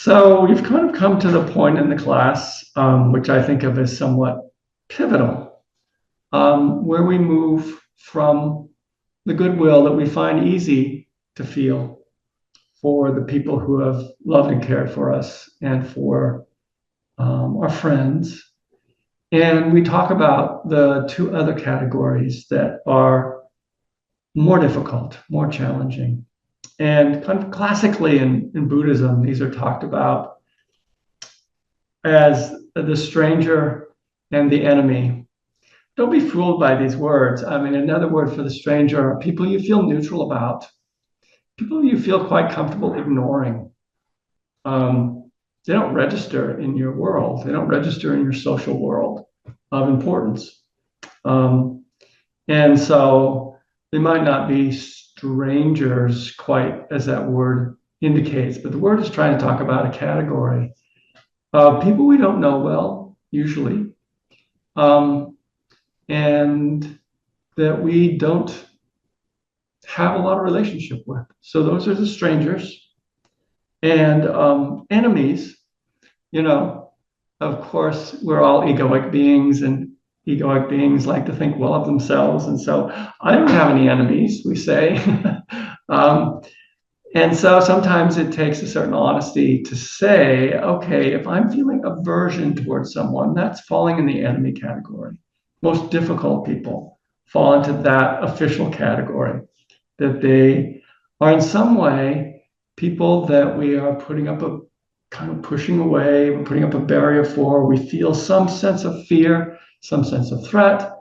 So we've kind of come to the point in the class, which I think of as somewhat pivotal, where we move from the goodwill that we find easy to feel for the people who have loved and cared for us and for our friends. And we talk about the two other categories that are more difficult, more challenging. And kind of classically in Buddhism, these are talked about as the stranger and the enemy. Don't be fooled by these words. I mean, another word for the stranger are people you feel neutral about, people you feel quite comfortable ignoring. They don't register in your world. They don't register in your social world of importance. And so they might not be strangers quite as that word indicates, but the word is trying to talk about a category of people we don't know well, usually, and that we don't have a lot of relationship with. So those are the strangers. And enemies, of course, we're all egoic beings, and egoic beings like to think well of themselves. And so I don't have any enemies, we say. And so sometimes it takes a certain honesty to say, okay, if I'm feeling aversion towards someone, that's falling in the enemy category. Most difficult people fall into that official category, that they are in some way people that we are putting up a kind of pushing away, we're putting up a barrier for. We feel some sense of fear, some sense of threat,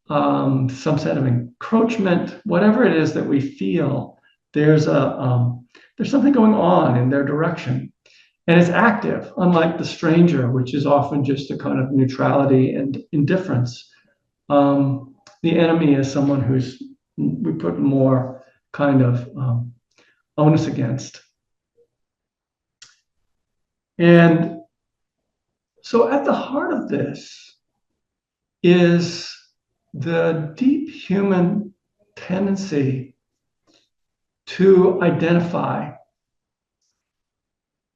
some sense of encroachment, whatever it is that we feel. There's something going on in their direction, and it's active, unlike the stranger, which is often just a kind of neutrality and indifference. The enemy is someone who's we put more kind of onus against. And so at the heart of this is the deep human tendency to identify.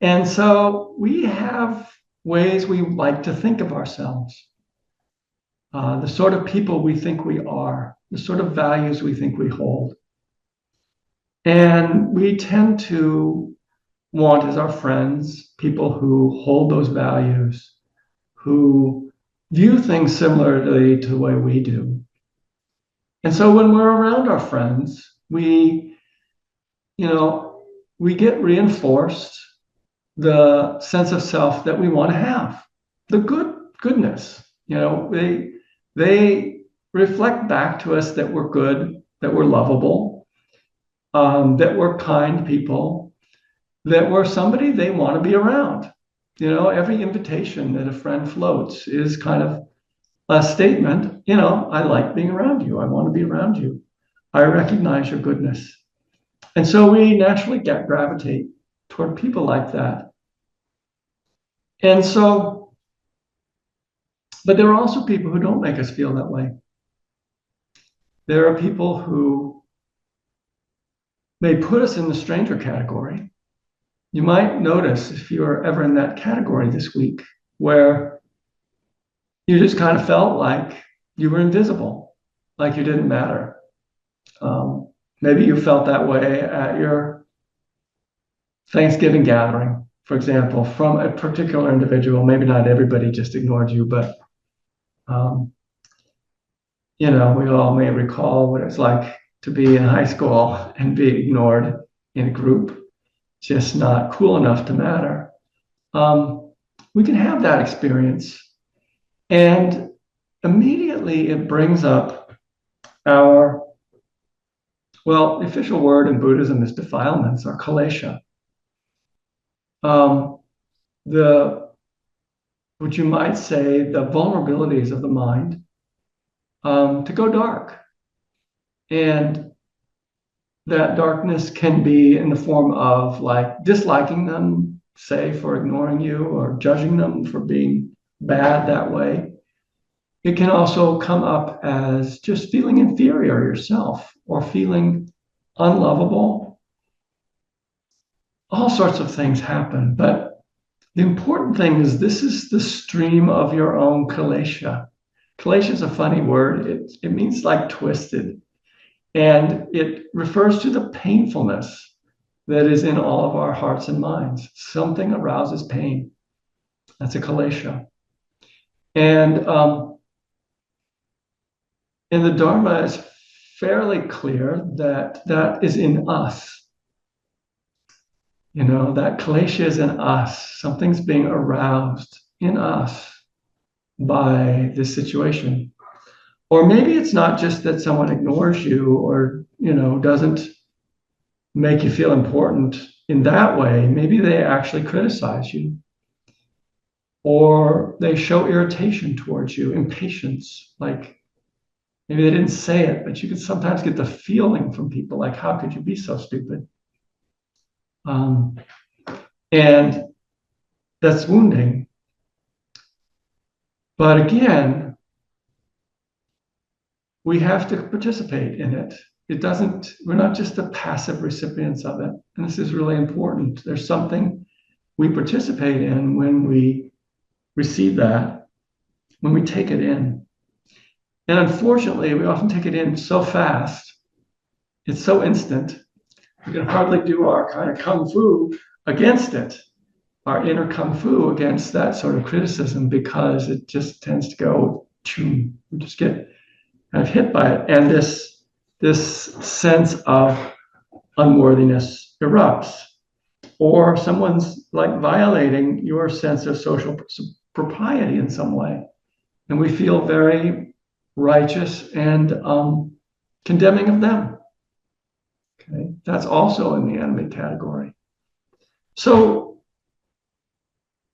And so we have ways we like to think of ourselves, the sort of people we think we are, the sort of values we think we hold. And we tend to want as our friends people who hold those values, who view things similarly to the way we do. And so when we're around our friends, we get reinforced the sense of self that we want to have, the goodness. They reflect back to us that we're good, that we're lovable, that we're kind people, that we're somebody they want to be around. Every invitation that a friend floats is kind of a statement, I like being around you. I want to be around you. I recognize your goodness. And so we naturally gravitate toward people like that. And so, but there are also people who don't make us feel that way. There are people who may put us in the stranger category. You might notice if you're ever in that category this week where you just kind of felt like you were invisible, like you didn't matter. Maybe you felt that way at your Thanksgiving gathering, for example, from a particular individual. Maybe not everybody just ignored you, but we all may recall what it's like to be in high school and be ignored in a group, just not cool enough to matter. We can have that experience, and immediately it brings up the official word in Buddhism is defilements, or klesha. What you might say, the vulnerabilities of the mind to go dark. And that darkness can be in the form of like disliking them, say, for ignoring you, or judging them for being bad that way. It can also come up as just feeling inferior yourself, or feeling unlovable. All sorts of things happen, but The important thing is this is the stream of your own klesha. Klesha is a funny word. It means like twisted. And it refers to the painfulness that is in all of our hearts and minds. Something arouses pain. That's a klesha. And the Dharma is fairly clear that that is in us. You know, that klesha is in us. Something's being aroused in us by this situation. Or maybe it's not just that someone ignores you or, you know, doesn't make you feel important in that way. Maybe they actually criticize you. Or they show irritation towards you, impatience. Like maybe they didn't say it, but you can sometimes get the feeling from people like, how could you be so stupid? And that's wounding. But again, we have to participate in it. We're not just the passive recipients of it. And this is really important. There's something we participate in when we receive that, when we take it in. And unfortunately, we often take it in so fast, it's so instant, we can hardly do our kind of kung fu against it, our inner kung fu against that sort of criticism, because it just tends to go, choom. We just get kind of hit by it. And this sense of unworthiness erupts. Or someone's like violating your sense of social propriety in some way. And we feel very righteous and condemning of them. Okay, that's also in the enemy category. So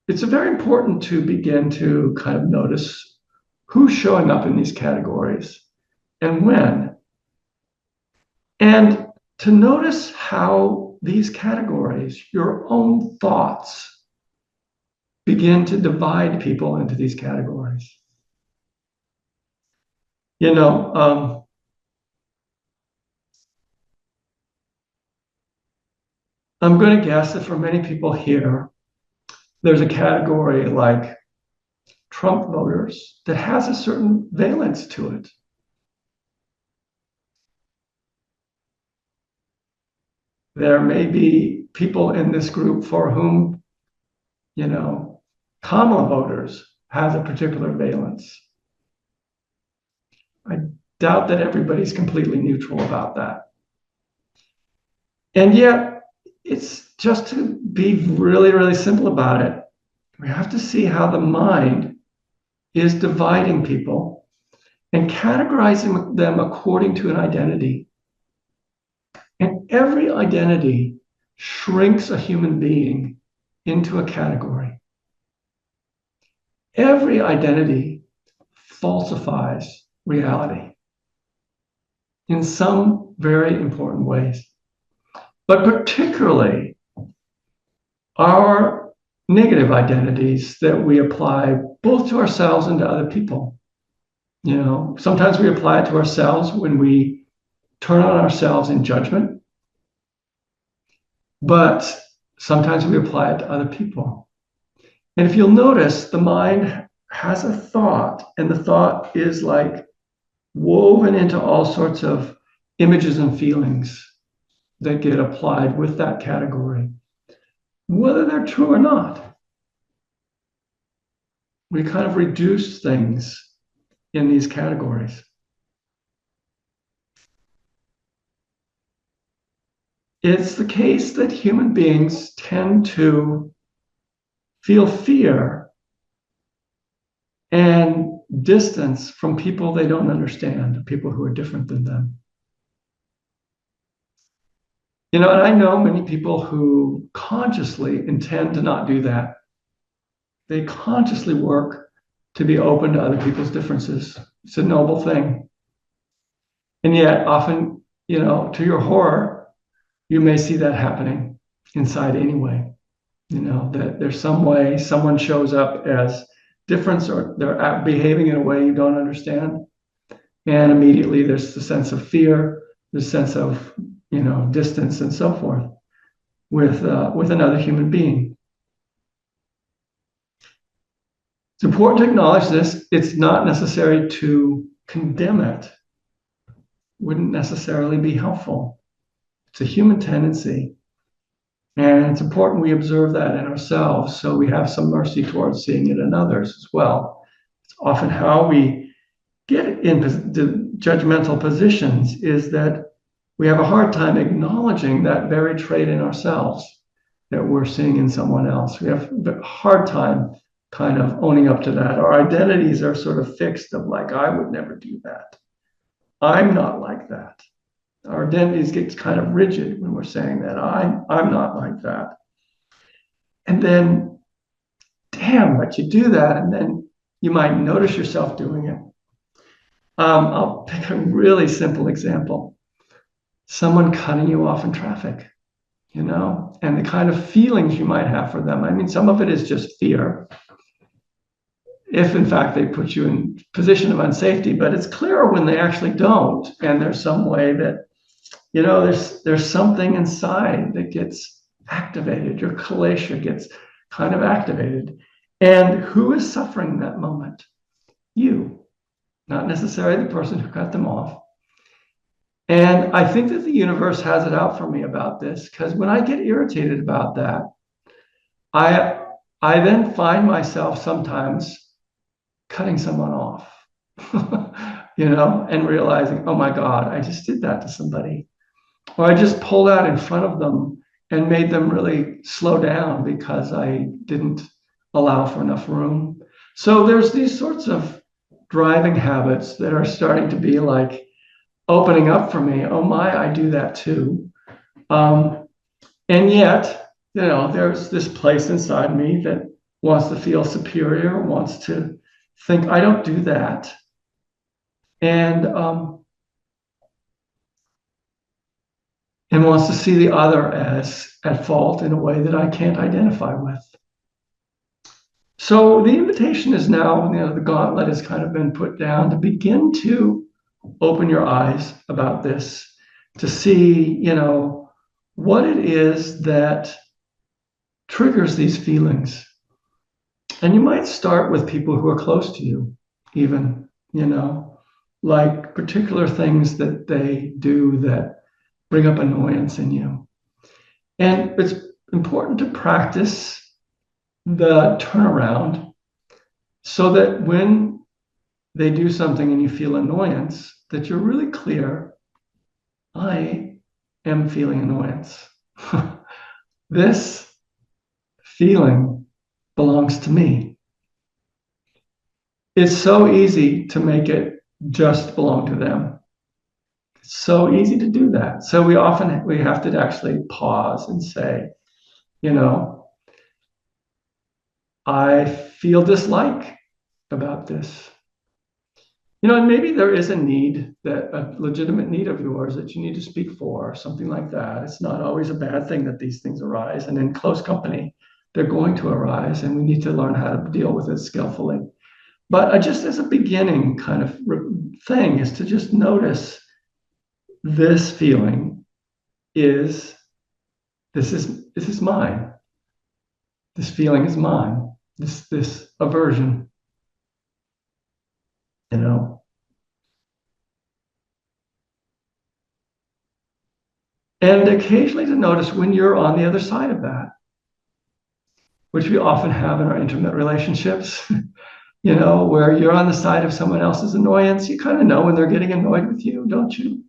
it's very important to begin to kind of notice who's showing up in these categories and when. And to notice how these categories, your own thoughts, begin to divide people into these categories. You know, I'm going to guess that for many people here, there's a category like Trump voters that has a certain valence to it. There may be people in this group for whom, you know, Kamala voters has a particular valence. I doubt that everybody's completely neutral about that. And yet, it's just to be really, really simple about it. We have to see how the mind is dividing people and categorizing them according to an identity. And every identity shrinks a human being into a category. Every identity falsifies reality in some very important ways. But particularly our negative identities that we apply both to ourselves and to other people. You know, sometimes we apply it to ourselves when we turn on ourselves in judgment, but sometimes we apply it to other people. And if you'll notice, the mind has a thought, and the thought is like woven into all sorts of images and feelings that get applied with that category, whether they're true or not. We kind of reduce things in these categories. It's the case that human beings tend to feel fear and distance from people they don't understand, people who are different than them. You know, and I know many people who consciously intend to not do that. They consciously work to be open to other people's differences. It's a noble thing. And yet often, you know, to your horror, you may see that happening inside anyway. You know, that there's some way someone shows up as different, or they're behaving in a way you don't understand. And immediately there's the sense of fear, the sense of, you know, distance and so forth with another human being. It's important to acknowledge this. It's not necessary to condemn it. Wouldn't necessarily be helpful. It's a human tendency. And it's important we observe that in ourselves so we have some mercy towards seeing it in others as well. It's often how we get in judgmental positions is that we have a hard time acknowledging that very trait in ourselves that we're seeing in someone else. We have a hard time kind of owning up to that. Our identities are sort of fixed of like, I would never do that. I'm not like that. Our identities get kind of rigid when we're saying that I'm not like that. And then, damn, but you do that, and then you might notice yourself doing it. I'll pick a really simple example. Someone cutting you off in traffic, and the kind of feelings you might have for them. I mean, some of it is just fear, if in fact they put you in position of unsafety, but it's clearer when they actually don't. And there's some way that, there's something inside that gets activated. Your klesha gets kind of activated. And who is suffering in that moment? You, not necessarily the person who cut them off. And I think that the universe has it out for me about this, because when I get irritated about that, I then find myself sometimes cutting someone off, and realizing, oh my God, I just did that to somebody. Or I just pulled out in front of them and made them really slow down because I didn't allow for enough room. So there's these sorts of driving habits that are starting to be like opening up for me. Oh my, I do that too. And yet, there's this place inside me that wants to feel superior, wants to think I don't do that. And wants to see the other as at fault in a way that I can't identify with. So the invitation is now, the gauntlet has kind of been put down to begin to open your eyes about this, to see, what it is that triggers these feelings. And you might start with people who are close to you, even, like particular things that they do that bring up annoyance in you. And it's important to practice the turnaround so that when they do something and you feel annoyance, that you're really clear, I am feeling annoyance. This feeling belongs to me. It's so easy to make it just belong to them. So easy to do that. So we have to actually pause and say, I feel dislike about this. And maybe there is a legitimate need of yours that you need to speak for, or something like that. It's not always a bad thing that these things arise. And in close company, they're going to arise, and we need to learn how to deal with it skillfully. But just as a beginning kind of thing is to just notice this feeling this is mine. This feeling is mine. This aversion, And occasionally to notice when you're on the other side of that, which we often have in our intimate relationships, where you're on the side of someone else's annoyance. You kind of know when they're getting annoyed with you, don't you?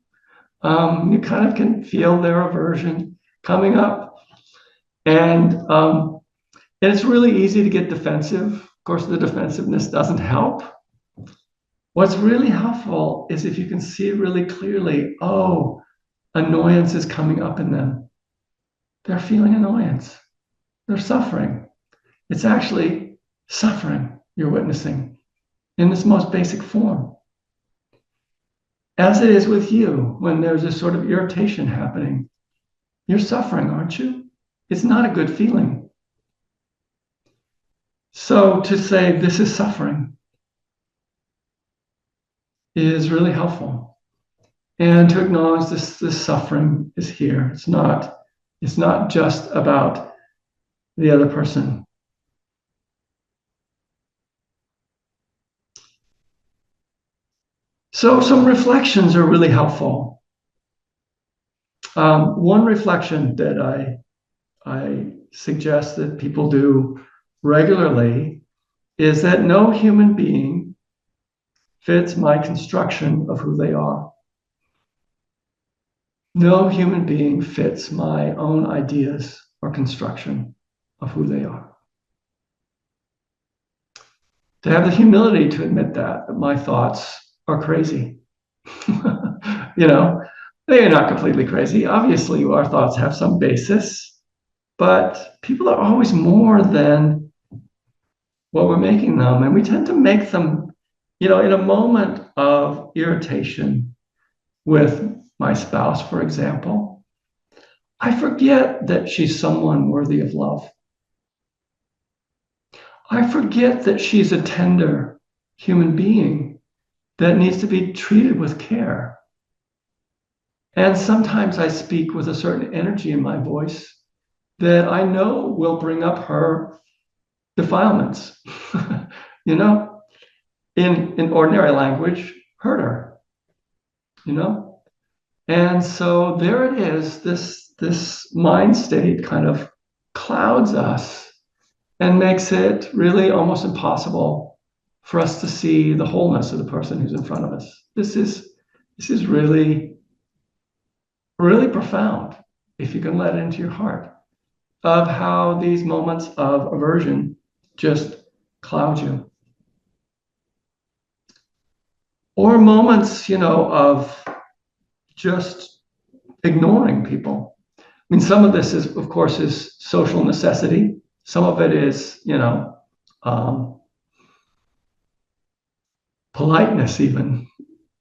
You kind of can feel their aversion coming up. And it's really easy to get defensive. Of course, the defensiveness doesn't help. What's really helpful is if you can see really clearly, oh, annoyance is coming up in them. They're feeling annoyance. They're suffering. It's actually suffering you're witnessing in this most basic form. As it is with you, when there's this sort of irritation happening, you're suffering, aren't you? It's not a good feeling. So to say this is suffering is really helpful. And to acknowledge this suffering is here. It's not just about the other person. So some reflections are really helpful. One reflection that I suggest that people do regularly is that no human being fits my construction of who they are. No human being fits my own ideas or construction of who they are. To have the humility to admit that my thoughts are crazy. You know, they are not completely crazy. Obviously, our thoughts have some basis, but people are always more than what we're making them. And we tend to make them, in a moment of irritation with my spouse, for example, I forget that she's someone worthy of love. I forget that she's a tender human being that needs to be treated with care. And sometimes I speak with a certain energy in my voice that I know will bring up her defilements, in ordinary language, hurt her, And so there it is, this mind state kind of clouds us and makes it really almost impossible for us to see the wholeness of the person who's in front of us. This is really, really profound, if you can let it into your heart, of how these moments of aversion just cloud you. Or moments, of just ignoring people. I mean, some of this is, of course, is social necessity. Some of it is, politeness even,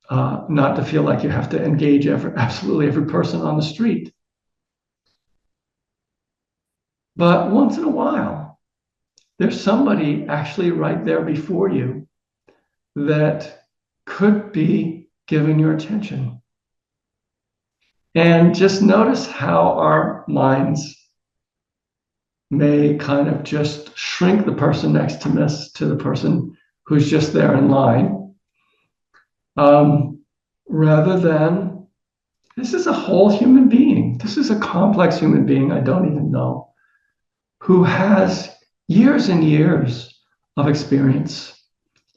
not to feel like you have to engage absolutely every person on the street. But once in a while, there's somebody actually right there before you that could be given your attention. And just notice how our minds may kind of just shrink the person next to us to the person who's just there in line, rather than, this is a whole human being. This is a complex human being I don't even know, who has years and years of experience,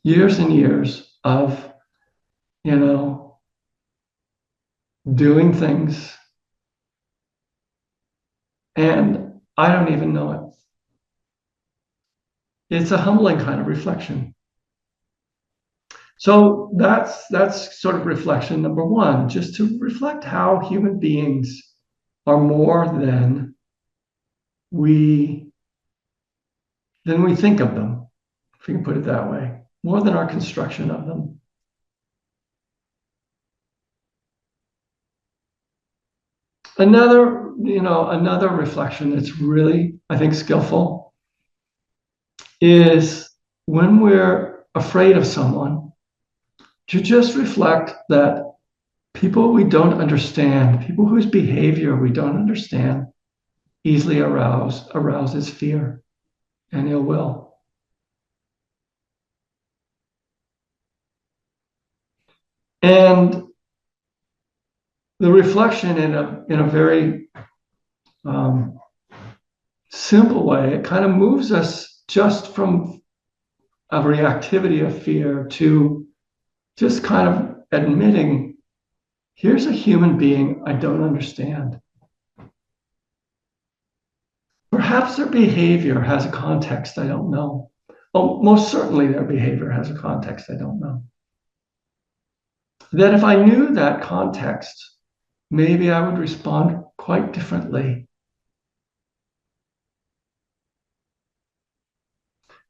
years and years of, doing things, and I don't even know it. It's a humbling kind of reflection. So that's sort of reflection number one, just to reflect how human beings are more than we think of them, if we can put it that way, more than our construction of them. Another reflection that's really, I think, skillful is when we're afraid of someone, to just reflect that people we don't understand, people whose behavior we don't understand, easily arouses fear and ill will. And the reflection in a very simple way, it kind of moves us just from a reactivity of fear to just kind of admitting, here's a human being I don't understand. Perhaps their behavior has a context I don't know. Oh, most certainly their behavior has a context I don't know. That if I knew that context, maybe I would respond quite differently.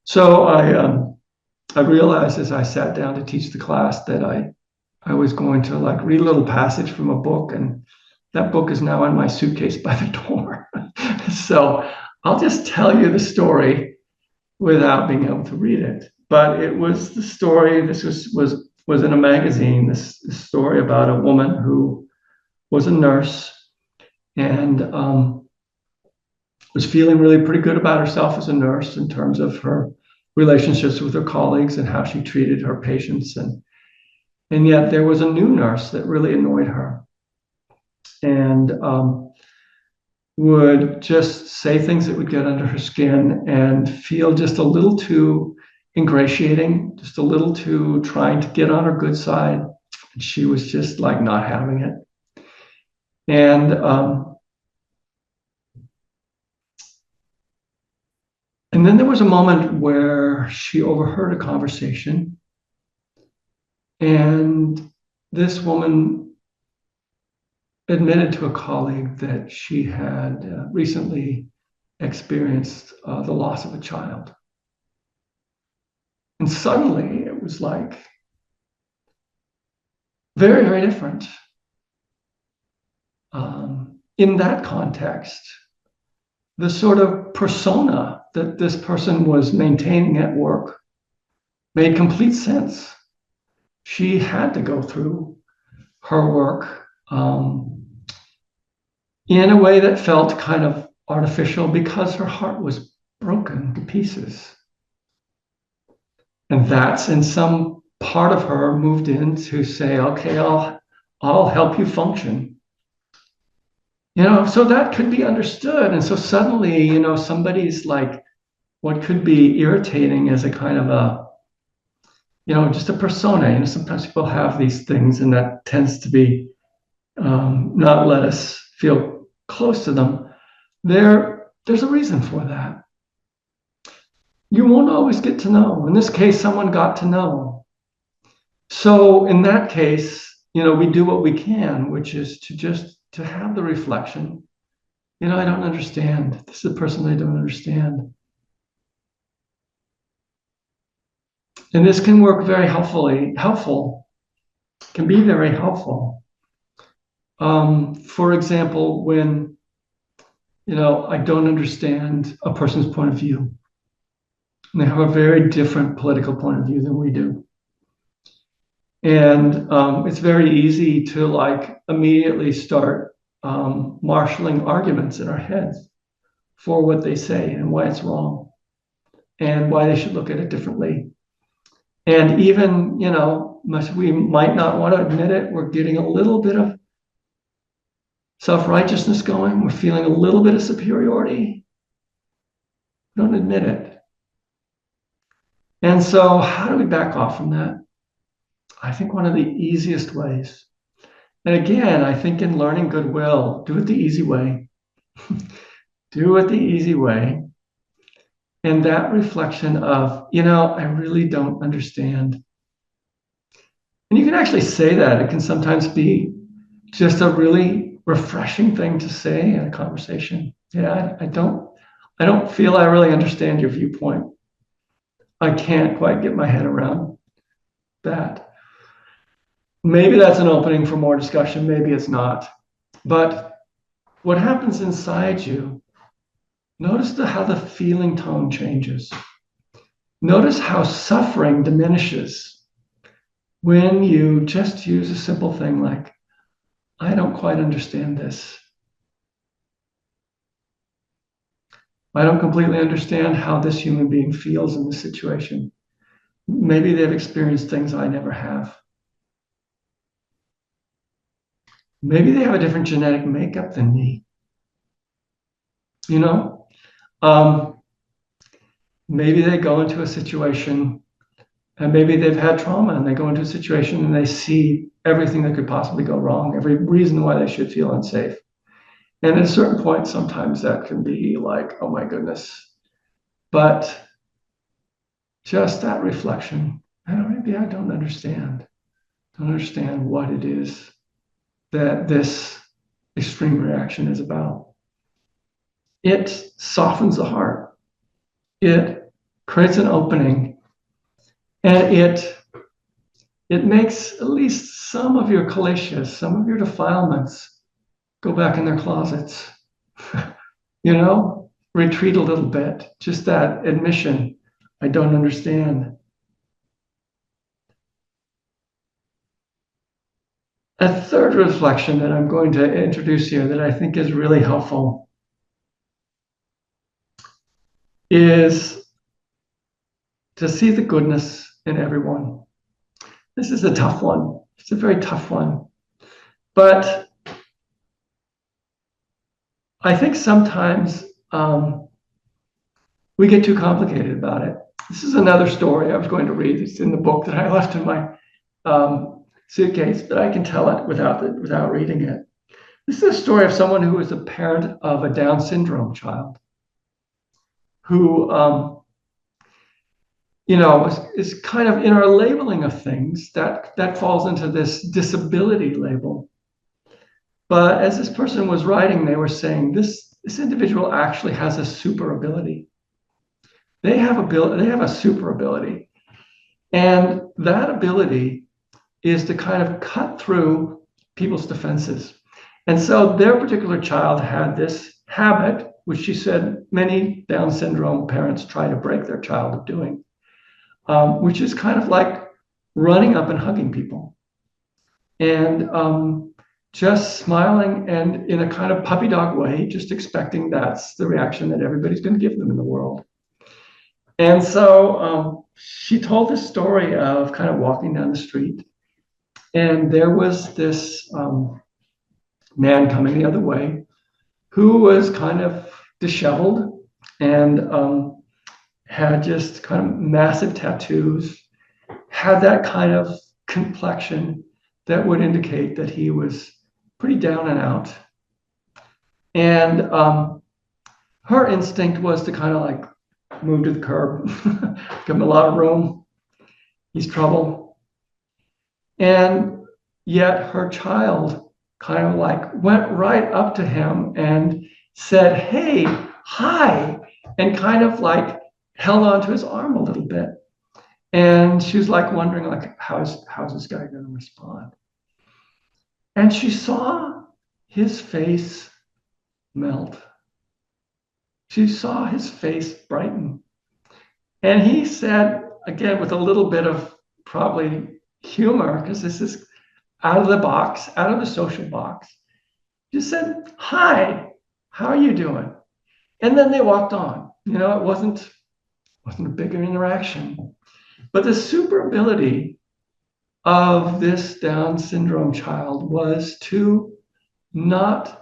So I realized as I sat down to teach the class that I was going to read a little passage from a book, and that book is now in my suitcase by the door. So I'll just tell you the story without being able to read it. But it was the story, this was in a magazine, this story about a woman who was a nurse and was feeling really pretty good about herself as a nurse in terms of her relationships with her colleagues and how she treated her patients. And yet there was a new nurse that really annoyed her and would just say things that would get under her skin and feel just a little too ingratiating, just a little too trying to get on her good side. And she was just like not having it. And then there was a moment where she overheard a conversation, and this woman admitted to a colleague that she had recently experienced the loss of a child. And suddenly it was like very, very different. In that context, the sort of persona that this person was maintaining at work made complete sense. She had to go through her work in a way that felt kind of artificial because her heart was broken to pieces. And that's in some part of her moved in to say, okay, I'll help you function. So that could be understood. And so suddenly, somebody's like, what could be irritating as a kind of a, just a persona. Sometimes people have these things, and that tends to be not let us feel close to them. There's a reason for that. You won't always get to know. In this case, someone got to know. So in that case, we do what we can, which is to have the reflection. I don't understand. This is a person I don't understand. And this can work very helpful, can be very helpful. For example, when, I don't understand a person's point of view. And they have a very different political point of view than we do. And it's very easy to immediately start marshaling arguments in our heads for what they say and why it's wrong and why they should look at it differently. And even, we might not want to admit it, we're getting a little bit of self-righteousness going. We're feeling a little bit of superiority. Don't admit it. And so how do we back off from that? I think one of the easiest ways, and again, I think in learning Goodwill, do it the easy way. Do it the easy way. And that reflection of, I really don't understand. And you can actually say that. It can sometimes be just a really refreshing thing to say in a conversation. Yeah, I don't feel I really understand your viewpoint. I can't quite get my head around that. Maybe that's an opening for more discussion. Maybe it's not. But what happens inside you, notice how the feeling tone changes. Notice how suffering diminishes when you just use a simple thing like, I don't quite understand this. I don't completely understand how this human being feels in this situation. Maybe they've experienced things I never have. Maybe they have a different genetic makeup than me. Maybe they go into a situation and maybe they've had trauma and they go into a situation and they see everything that could possibly go wrong, every reason why they should feel unsafe. And at a certain point, sometimes that can be like, oh my goodness. But just that reflection, maybe I don't understand. Don't understand what it is that this extreme reaction is about. It softens the heart. It creates an opening, and it makes at least some of your kleshas, some of your defilements, go back in their closets. Retreat a little bit. Just that admission, I don't understand. A third reflection that I'm going to introduce here that I think is really helpful is to see the goodness in everyone. This is a tough one. It's a very tough one. But I think sometimes we get too complicated about it. This is another story I was going to read. It's in the book that I left in my suitcase, but I can tell it without reading it. This is a story of someone who was a parent of a Down syndrome child who, is kind of in our labeling of things that falls into this disability label. But as this person was writing, they were saying this individual actually has a super ability. They have a super ability. And that ability is to kind of cut through people's defenses. And so their particular child had this habit, which she said many Down syndrome parents try to break their child of doing, which is kind of like running up and hugging people and just smiling and in a kind of puppy dog way, just expecting that's the reaction that everybody's going to give them in the world. And so she told this story of kind of walking down the street, and there was this man coming the other way who was kind of disheveled and had just kind of massive tattoos, had that kind of complexion that would indicate that he was pretty down and out. And her instinct was to kind of like move to the curb, give him a lot of room. He's trouble. And yet her child kind of like went right up to him and said, "Hey, hi," and kind of like held onto his arm a little bit. And she was like wondering, like, how's this guy going to respond? And she saw his face melt. She saw his face brighten. And he said, again, with a little bit of probably humor, because this is out of the box, out of the social box, just said, "Hi, how are you doing?" And then they walked on. It wasn't a bigger interaction. But the super ability of this Down syndrome child was to not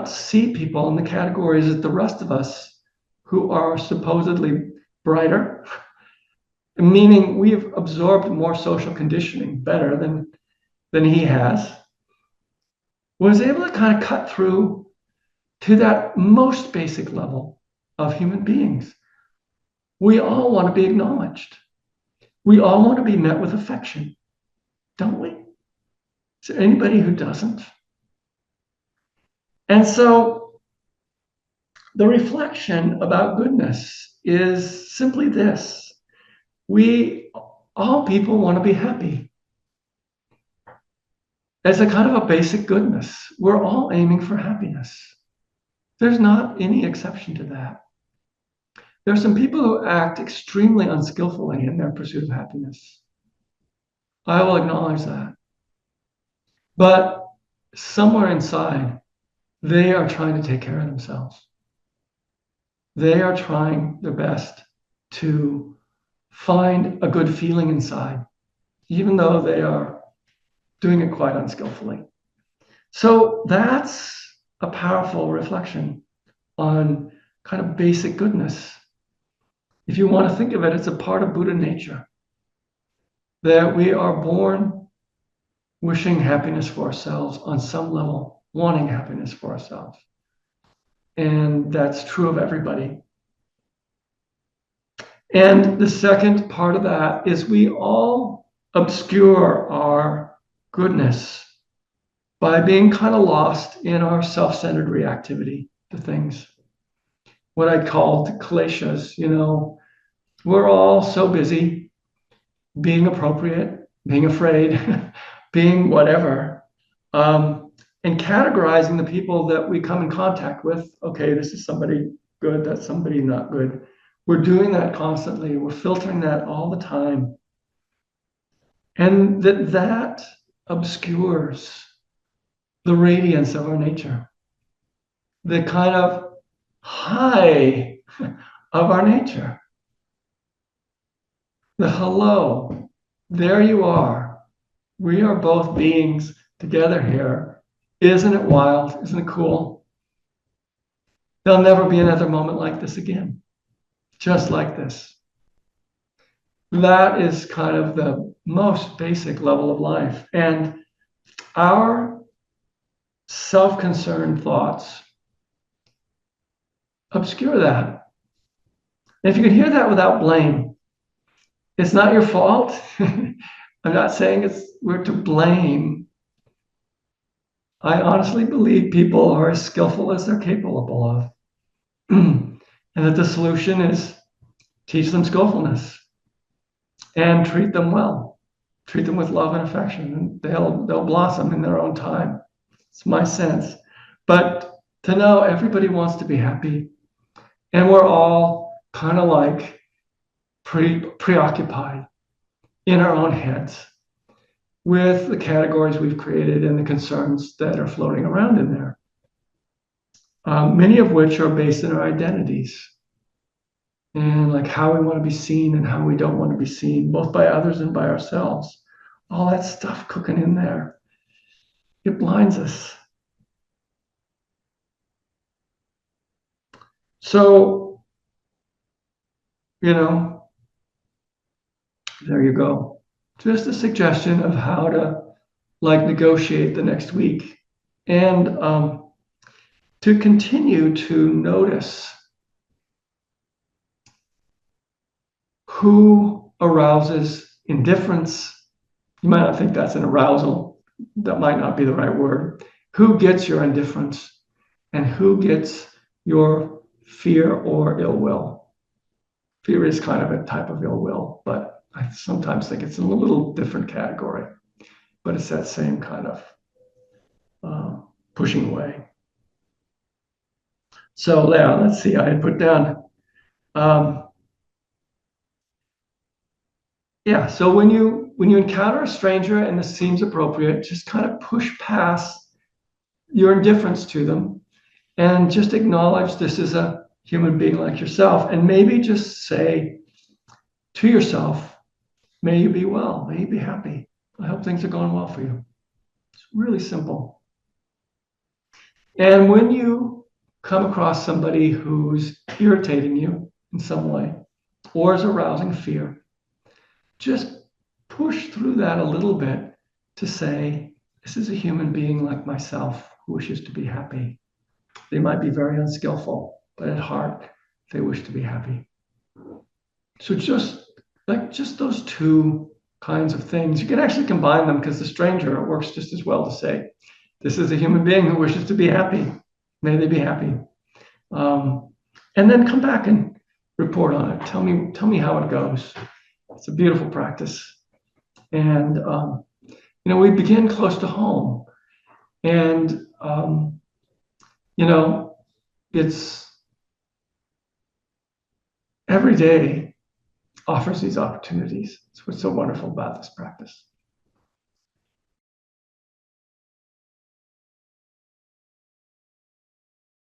see people in the categories that the rest of us who are supposedly brighter, meaning we've absorbed more social conditioning better than he has, was able to kind of cut through to that most basic level of human beings. We all want to be acknowledged. We all want to be met with affection, don't we? Is there anybody who doesn't? And so the reflection about goodness is simply this. All people want to be happy. As a kind of a basic goodness, we're all aiming for happiness. There's not any exception to that. There are some people who act extremely unskillfully in their pursuit of happiness. I will acknowledge that. But somewhere inside, they are trying to take care of themselves. They are trying their best to find a good feeling inside, even though they are doing it quite unskillfully. So that's a powerful reflection on kind of basic goodness. If you want to think of it, it's a part of Buddha nature, that we are born wishing happiness for ourselves on some level, wanting happiness for ourselves. And that's true of everybody. And the second part of that is we all obscure our goodness by being kind of lost in our self-centered reactivity to things. What I called Kleshas, we're all so busy being appropriate, being afraid, being whatever, and categorizing the people that we come in contact with. Okay, this is somebody good, that's somebody not good. We're doing that constantly. We're filtering that all the time. And that obscures the radiance of our nature, the kind of high of our nature. The hello, there you are. We are both beings together here. Isn't it wild? Isn't it cool? There'll never be another moment like this again, just like this. That is kind of the most basic level of life. And our self-concerned thoughts obscure that. And if you can hear that without blame, it's not your fault. I'm not saying we're to blame. I honestly believe people are as skillful as they're capable of. And that the solution is teach them skillfulness and treat them well. Treat them with love and affection, and they'll blossom in their own time. It's my sense. But to know everybody wants to be happy, and we're all kind of like preoccupied in our own heads with the categories we've created and the concerns that are floating around in there, many of which are based in our identities and like how we want to be seen and how we don't want to be seen, both by others and by ourselves. All that stuff cooking in there, it blinds us. So, there you go. Just a suggestion of how to like negotiate the next week and to continue to notice who arouses indifference. You might not think that's an arousal. That might not be the right word. Who gets your indifference and who gets your fear or ill will? Fear is kind of a type of ill will, but I sometimes think it's in a little different category. But it's that same kind of pushing away. So yeah, let's see. I had put down. Yeah. So when you encounter a stranger and this seems appropriate, just kind of push past your indifference to them and just acknowledge this is a human being like yourself, and maybe just say to yourself, "May you be well. May you be happy. I hope things are going well for you." It's really simple. And when you come across somebody who's irritating you in some way or is arousing fear, just push through that a little bit to say, this is a human being like myself who wishes to be happy. They might be very unskillful, but at heart, they wish to be happy. So just those two kinds of things, you can actually combine them because the stranger, it works just as well to say, this is a human being who wishes to be happy. May they be happy. And then come back and report on it. Tell me how it goes. It's a beautiful practice. And, we begin close to home. And, it's every day offers these opportunities. It's what's so wonderful about this practice.